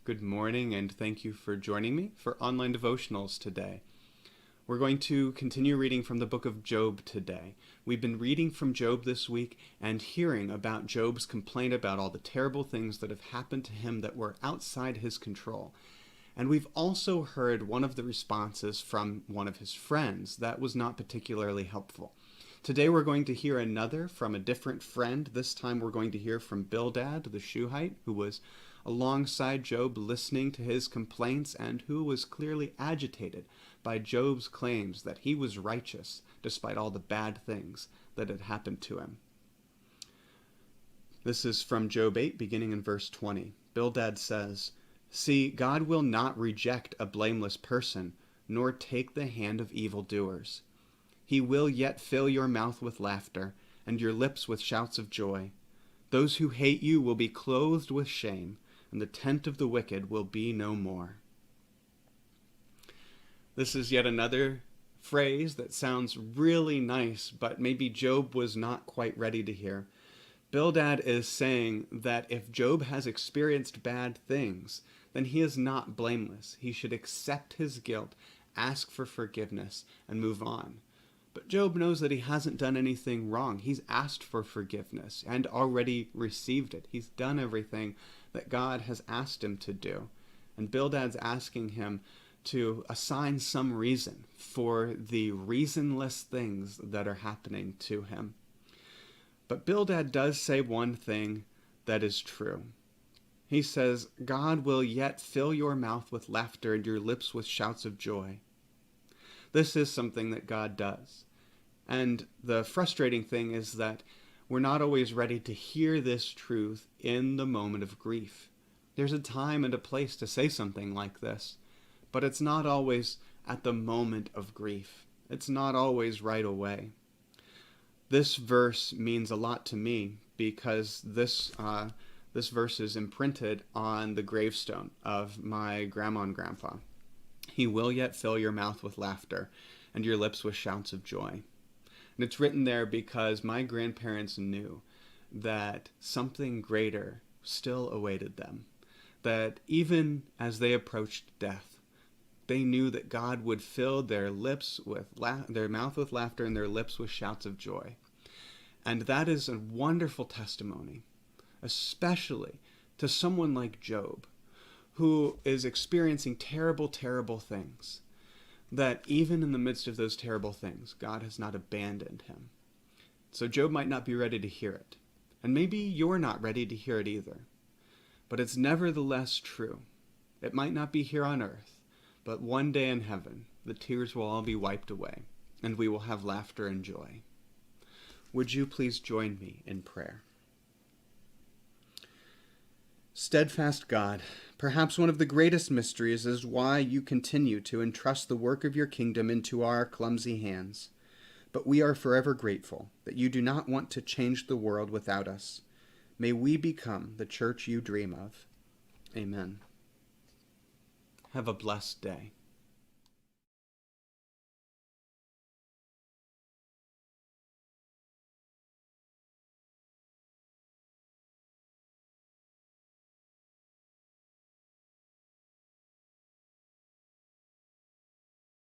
Good morning, and thank you for joining me for online devotionals today. We're going to continue reading from the book of Job today. We've been reading from Job this week and hearing about Job's complaint about all the terrible things that have happened to him that were outside his control. And we've also heard one of the responses from one of his friends that was not particularly helpful. Today we're going to hear another from a different friend. This time we're going to hear from Bildad the Shuhite, who was alongside Job listening to his complaints and who was clearly agitated by Job's claims that he was righteous despite all the bad things that had happened to him. This is from Job 8, beginning in verse 20. Bildad says, "See, God will not reject a blameless person, nor take the hand of evildoers. He will yet fill your mouth with laughter, and your lips with shouts of joy. Those who hate you will be clothed with shame, and the tent of the wicked will be no more." This is yet another phrase that sounds really nice, but maybe Job was not quite ready to hear. Bildad is saying that if Job has experienced bad things, then he is not blameless. He should accept his guilt, ask for forgiveness, and move on. But Job knows that he hasn't done anything wrong. He's asked for forgiveness and already received it. He's done everything that God has asked him to do. And Bildad's asking him to assign some reason for the reasonless things that are happening to him. But Bildad does say one thing that is true. He says, "God will yet fill your mouth with laughter and your lips with shouts of joy." This is something that God does. And the frustrating thing is that we're not always ready to hear this truth in the moment of grief. There's a time and a place to say something like this, but it's not always at the moment of grief. It's not always right away. This verse means a lot to me because this verse is imprinted on the gravestone of my grandma and grandpa. "He will yet fill your mouth with laughter and your lips with shouts of joy." And it's written there because my grandparents knew that something greater still awaited them. That even as they approached death, they knew that God would fill their lips with their mouth with laughter and their lips with shouts of joy. And that is a wonderful testimony, especially to someone like Job, who is experiencing terrible, terrible things, that even in the midst of those terrible things, God has not abandoned him. So Job might not be ready to hear it, and maybe you're not ready to hear it either. But it's nevertheless true. It might not be here on earth, but one day in heaven, the tears will all be wiped away, and we will have laughter and joy. Would you please join me in prayer? Steadfast God, perhaps one of the greatest mysteries is why you continue to entrust the work of your kingdom into our clumsy hands. But we are forever grateful that you do not want to change the world without us. May we become the church you dream of. Amen. Have a blessed day.